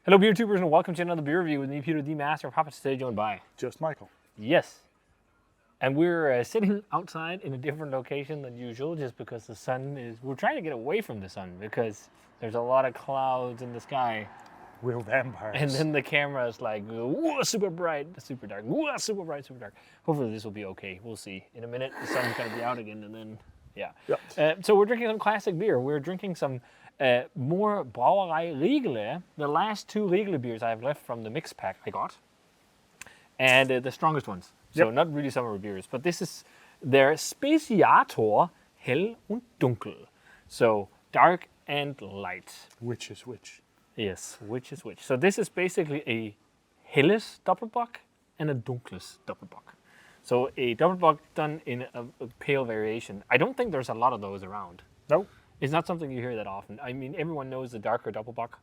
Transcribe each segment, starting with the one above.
Hello, beer tubers, and welcome to another beer review with me, Peter the Master of Hoppers. Today joined by Just Michael. Yes, and we're sitting outside in a different location than usual, just because the sun is. We're trying to get away from the sun because there's a lot of clouds in the sky, We're vampires. and then the camera is like, whoa, super bright, super dark, whoa, super bright, super dark. Hopefully this will be okay. We'll see. In a minute, the sun's gonna be out again, and then yeah. Yep. So we're drinking some classic beer. We're drinking some more Brauerei Riegele, the last two Riegele beers I have left from the mix pack I got, and the strongest ones. So Yep. not really summer beers, but this is their Speziator Hell und Dunkel. So dark and light. Which is which? Yes, which is which. So this is basically a Helles Doppelbock and a Dunkles Doppelbock. So a Doppelbock done in a pale variation. I don't think there's a lot of those around. No. It's not something you hear that often. I mean, everyone knows the darker Doppelbock,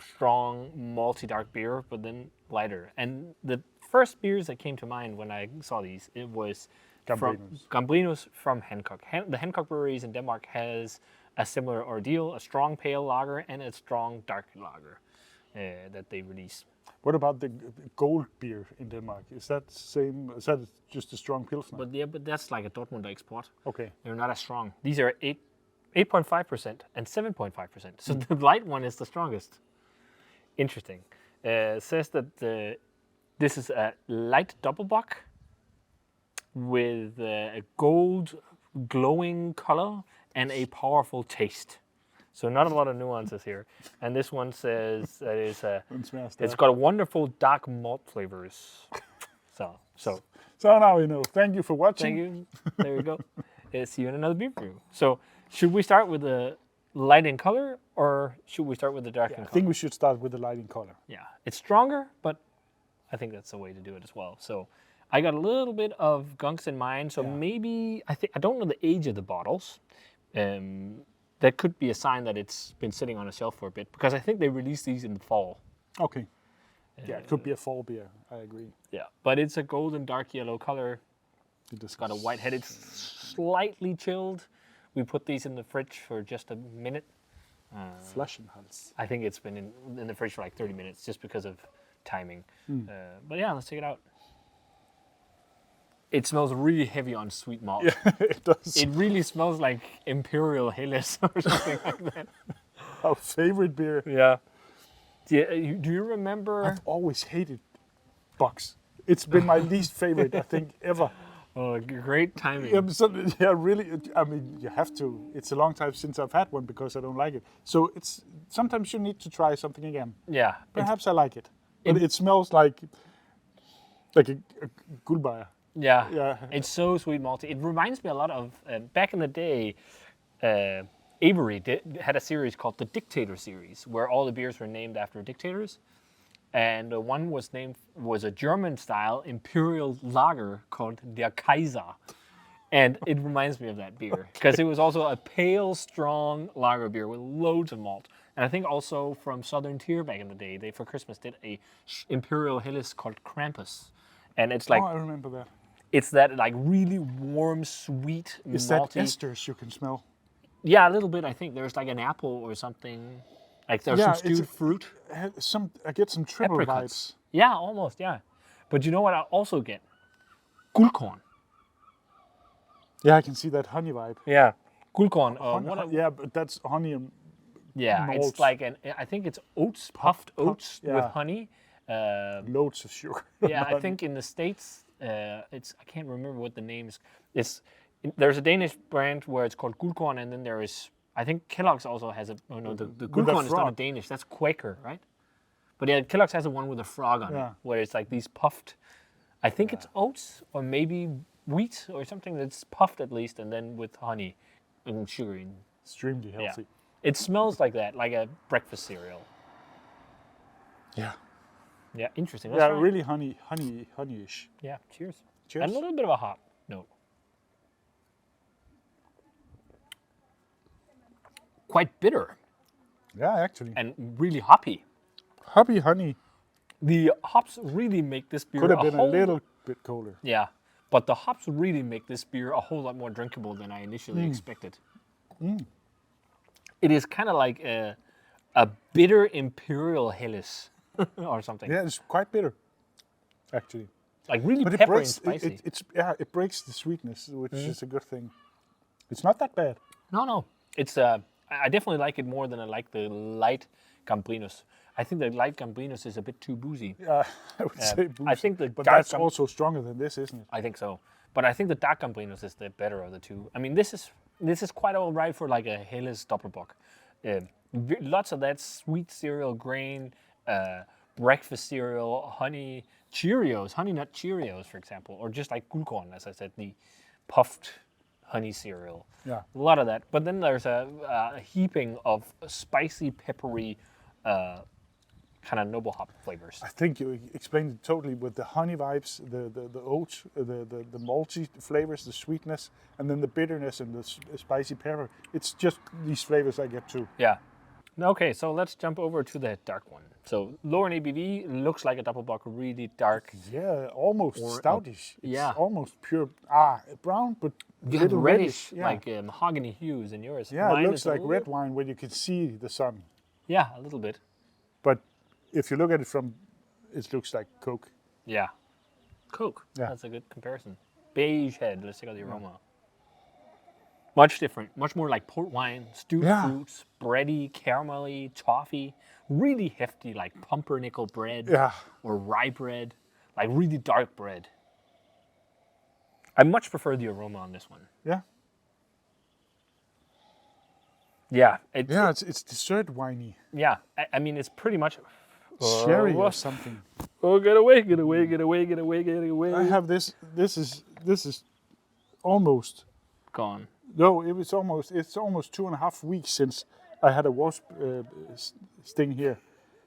strong, malty dark beer, but then lighter. And the first beers that came to mind when I saw these, it was Gambrinus from Hancock. The Hancock breweries in Denmark has a similar ordeal, a strong pale lager and a strong dark lager that they release. What about the gold beer in Denmark? Is that same? Is that just a strong pilsner? But that's like a Dortmunder export. Okay. They're not as strong. These are 8.5% and 7.5%. So the light one is the strongest. Interesting. Says that this is a light Doppelbock with a gold glowing color and a powerful taste. So not a lot of nuances here. And this one says that it's got a wonderful dark malt flavors. So now you know. Thank you for watching. thank you. There you go. See you in another beer review. So should we start with the light in color or should we start with the dark in I color? think we should start with the light in color. Yeah, it's stronger, but I think that's the way to do it as well. So I got a little bit of gunks in mind. So maybe I don't know the age of the bottles. That could be a sign that it's been sitting on a shelf for a bit because I think they released these in the fall. Okay. Yeah, it could be a fall beer. I agree. Yeah, but it's a golden dark yellow color. It's Got a white head. It's slightly chilled. We put these in the fridge for just a minute. Flaschenhals. I think it's been in the fridge for like 30 minutes just because of timing. But yeah, let's take it out. It smells really heavy on sweet malt. Yeah, it does. It really smells like Imperial Helles or something like that. Our favorite beer. Yeah. Do you remember? I've always hated Box. It's been my least favorite, I think, ever. Oh, great timing. Really. I mean, you have to. It's a long time since I've had one because I don't like it. So it's sometimes you need to try something again. Yeah. Perhaps I like it, but it smells like a Gullbayer. Yeah. Yeah. It's so sweet malty. It reminds me a lot of back in the day. Brewery had a series called the Dictator series, where all the beers were named after dictators, and one was a German-style imperial lager called Der Kaiser, and it reminds me of that beer because it was also a pale, strong lager beer with loads of malt. And I think also from Southern Tier back in the day, they for Christmas did a imperial Helles called Krampus, and it's like I remember that. it's that like really warm, sweet, Is malty. that esters you can smell? Yeah, a little bit. I think there's like an apple or something. Like there's some stewed fruit. I get some triple Apricots. vibes. Yeah, almost. Yeah, but you know what I also get? Gullkorn. Yeah, I can see that honey vibe. Yeah, Gullkorn. Yeah, but that's honey and Yeah, malts. it's like I think it's oats, puffed oats with yeah. honey. loads of sugar. Yeah, I think in the States, I can't remember what the name is. There's a Danish brand where it's called Gullkorn, and then there is, I think Kellogg's also has a, oh no, the Gullkorn is not a Danish, that's Quaker, right? But yeah, Kellogg's has a one with a frog on it, where it's like these puffed, I think it's oats, or maybe wheat, or something that's puffed at least, and then with honey and sugar. Extremely healthy. Yeah. It smells like that, like a breakfast cereal. Yeah. Yeah, interesting. Yeah, really honeyish. Yeah, cheers. Cheers. And a little bit of a hop note. Quite bitter Yeah, actually. and really hoppy. Hoppy honey The hops really make this beer could have been a little bit colder. Yeah, but the hops really make this beer a whole lot more drinkable than I initially expected. It is kind of like a a bitter imperial Helles or something. Yeah, it's quite bitter, actually. Like really But it peppery breaks. and spicy. It breaks the sweetness, which is a good thing. It's not that bad. No. It's I definitely like it more than I like the light Gambrinus. I think the light Gambrinus is a bit too boozy. Yeah, I would say boozy. I think the but dark that's also stronger than this, isn't it? I think so. But I think the dark Gambrinus is the better of the two. I mean, this is quite all right for like a Helles Doppelbock. Lots of that sweet cereal grain, breakfast cereal, honey Cheerios, honey nut Cheerios, for example, or just like Guldkorn, as I said, the puffed honey cereal. Yeah. A lot of that. But then there's a heaping of spicy, peppery, kind of noble hop flavors. I think you explained it totally with the honey vibes, the oats, the malty flavors, the sweetness, and then the bitterness and the spicy pepper. It's just these flavors I get too. Yeah. Okay, so let's jump over to the dark one. So lower in ABV, looks like a Doppelbock, really dark. Yeah, almost stoutish. It's almost pure brown, but You have little reddish, Yeah. like mahogany hues in yours. Yeah, Mine it looks is a like little- red wine when you can see the sun. Yeah, a little bit. But if you look at it from, it looks like Coke. Yeah. Coke. Yeah. That's a good comparison. Beige head. Let's check out the aroma. Much different. Much more like port wine, stewed fruits, bready, caramelly, toffee, really hefty, like pumpernickel bread Yeah. or rye bread, like really dark bread. I much prefer the aroma on this one. Yeah. Yeah. It's dessert winey. Yeah. I mean, it's pretty much Sherry or what? something. Oh, get away, get away, get away, get away, get away. I have this. This is almost. Gone. No, it's almost 2.5 weeks since I had a wasp sting here.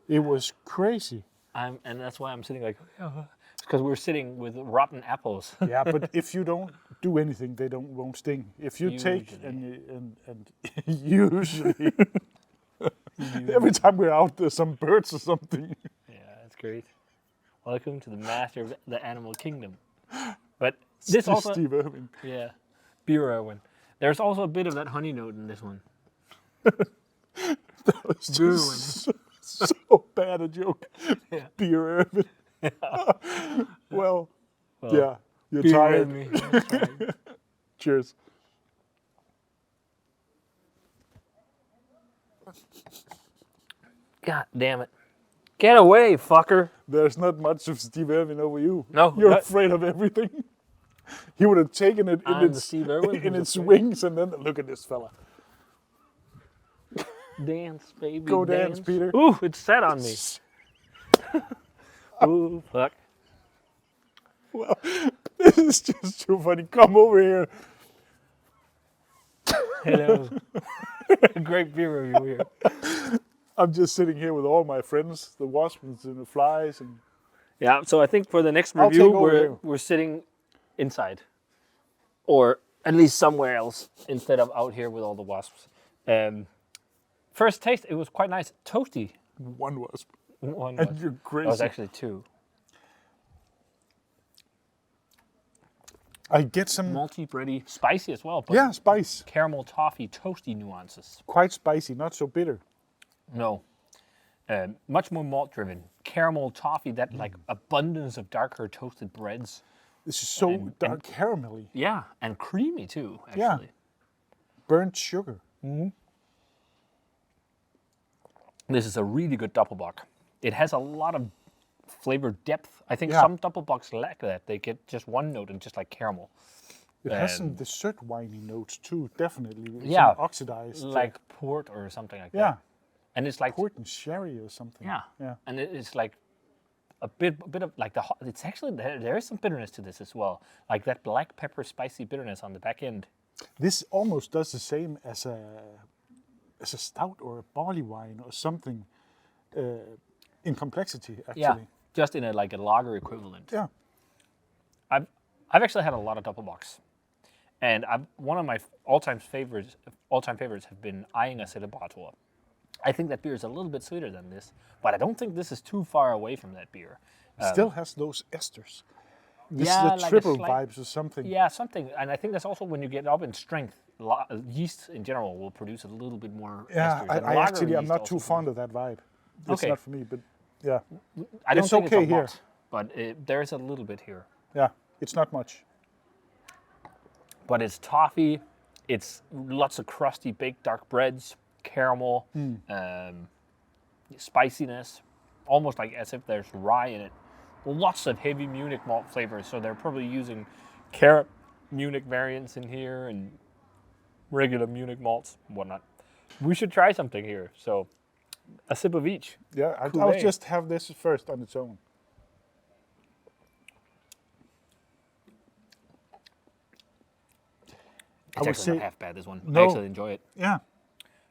It was crazy. And that's why I'm sitting like, because we're sitting with rotten apples. Yeah, but if you don't do anything, they won't sting. If you take and usually every time we're out, there's some birds or something. Yeah, that's great. Welcome to the master of the animal kingdom. But this also, Steve Irwin. yeah, beer Irwin. There's also a bit of that honey note in this one. That was just so bad a joke. Yeah. Beer Irwin. Well, yeah, you're Beer tired. Irwin. That's right. Cheers. God damn it. Get away, fucker. There's not much of Steve Irwin over you. No, You're that- afraid of everything. He would have taken it in I'm the its, Steve Irwin in who's its afraid. wings and then look at this fella. Dance, baby. Go dance, Peter. Ooh, it's set on me. Ooh, fuck. Well, this is just too funny. Come over here. Hello. Great beer review here. I'm just sitting here with all my friends, the wasps and the flies, and Yeah, so I think for the next I'll review, take over here. we're sitting inside. Or at least somewhere else instead of out here with all the wasps. First taste, it was quite nice. Toasty. one wasp. One And was. you're That crazy. was actually two. I get some, Malty, bready, spicy as well. But yeah, spice. caramel, toffee, toasty nuances. Quite spicy, not so bitter. No. Much more malt driven. Caramel, toffee, that like abundance of darker toasted breads. This is so dark, caramelly. Yeah, and creamy too, Yeah. actually. Burnt sugar. This is a really good Doppelbock. It has a lot of flavor depth. I think Yeah. some Doppelbocks lack that. They get just one note and just like caramel. It has some dessert winey notes too, definitely. Yeah, Some oxidized. like port or something like yeah, that. And it's like, port and sherry or something. yeah. Yeah. And it's like a bit of like the hot, it's actually, there is some bitterness to this as well. Like that black pepper spicy bitterness on the back end. This almost does the same as a stout or a barley wine or something in complexity, actually. Yeah, just in a like a lager equivalent. Yeah. I've actually had a lot of Doppelbocks, and one of my all-time favorites have been Eyinger Celebrator. I think that beer is a little bit sweeter than this, but I don't think this is too far away from that beer. It still has those esters. This yeah, is the like a triple slight- vibes or something. Yeah, something, and I think that's also when you get up in strength. yeast in general will produce a little bit more Yeah, esters. And I lager actually I'm yeast not also too fond of that vibe. It's Okay. not for me, but yeah, I don't it's think okay it's a here. lot, but there's a little bit here. Yeah, it's not much. But it's toffee. It's lots of crusty baked dark breads, caramel, spiciness, almost like as if there's rye in it. Lots of heavy Munich malt flavors. So they're probably using carrot Munich variants in here and regular Munich malts and whatnot. We should try something here. So a sip of each. Yeah, I'll Cuvée. just have this first on its own. It's would actually say- not half bad, this one. I No. actually enjoy it. Yeah,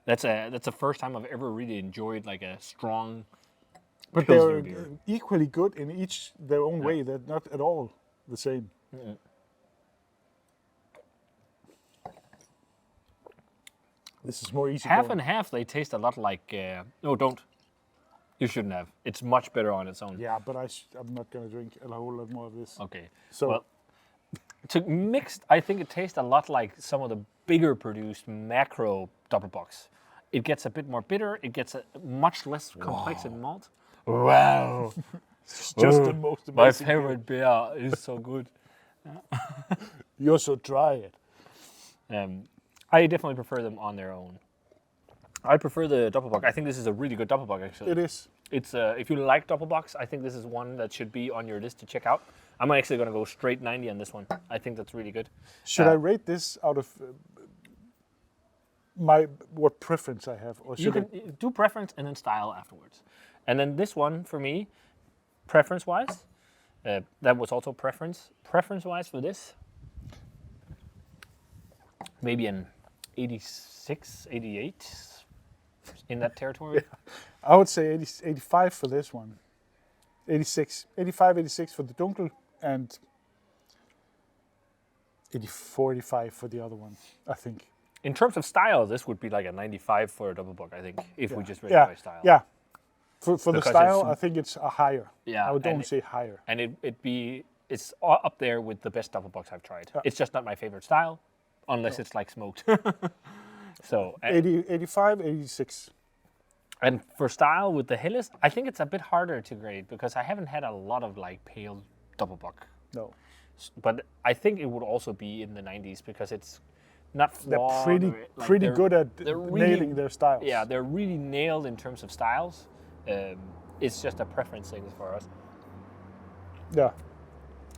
That's the first time I've ever really enjoyed like a strong but Pilsner they're beer. equally good in each their own way. They're not at all the same. This is more easy. half going. and half. They taste a lot like. No, don't. You shouldn't have. It's much better on its own. Yeah, but I'm not going to drink a whole lot more of this. Okay. So Well, to mixed, I think it tastes a lot like some of the bigger produced macro Doppelbocks. It gets a bit more bitter. It gets much less complex in malt. Wow. it's just the most My amazing. favorite beer is so good. You're so dry it. I definitely prefer them on their own. I prefer the Doppelbock. I think this is a really good Doppelbock, actually. It is. It's if you like Doppelbocks, I think this is one that should be on your list to check out. I'm actually going to go straight 90 on this one. I think that's really good. Should I rate this out of what preference I have, or You should can do preference and then style afterwards. And then this one, for me, preference-wise, that was also preference. Preference-wise for this, maybe an 86, 88, in that territory. I would say 85 for this one. 86, 85, 86 for the Dunkel, and 45 for the other one, I think. In terms of style, this would be like a 95 for a Doppelbock, I think, if we just rate it Yeah, by style. yeah. For the Because style, it's- I think it's a higher. Yeah, I would and only say higher. And it's up there with the best Doppelbocks I've tried. It's just not my favorite style, unless it's like smoked. So, 85, 86. and for style with the Helles, I think it's a bit harder to grade because I haven't had a lot of like pale Doppelbock. No. But I think it would also be in the 90s because it's not They're flawed. pretty they're- good at they're really- nailing their styles. Yeah, they're really nailed in terms of styles. It's just a preference thing for us. Yeah.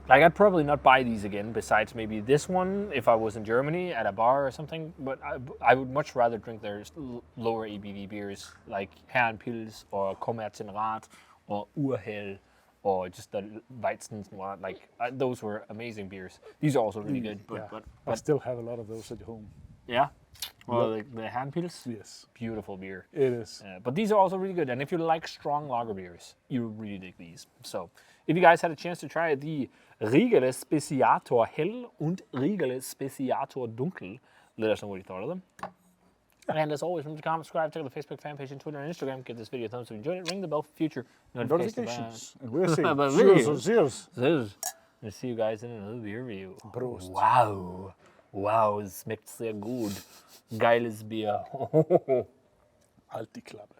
Like, I'd probably not buy these again, besides maybe this one if I was in Germany at a bar or something. But I would much rather drink their lower ABV beers, like Herrenpils or Kommerzienrat or Urhell or just the Weizens. Like, those were amazing beers. These are also really good. Yeah. But I still have a lot of those at home. yeah. Well, the Herrenpils, Yes, beautiful beer. it is. But these are also really good. And if you like strong lager beers, you really dig these. So if you guys had a chance to try the Riegele Speziator Hell und Riegele Speziator Dunkel, let us know what you thought of them. And as always, remember to comment, subscribe, check out the Facebook fan page and Twitter and Instagram. Give this video a thumbs up if you enjoyed it. Ring the bell for future notifications. Notifications. And we're saying But zeros videos. or zeros. We'll see you guys in another beer review. Prost. Wow. Wow, es schmeckt sehr gut. Geiles Bier. Halt die Klappe.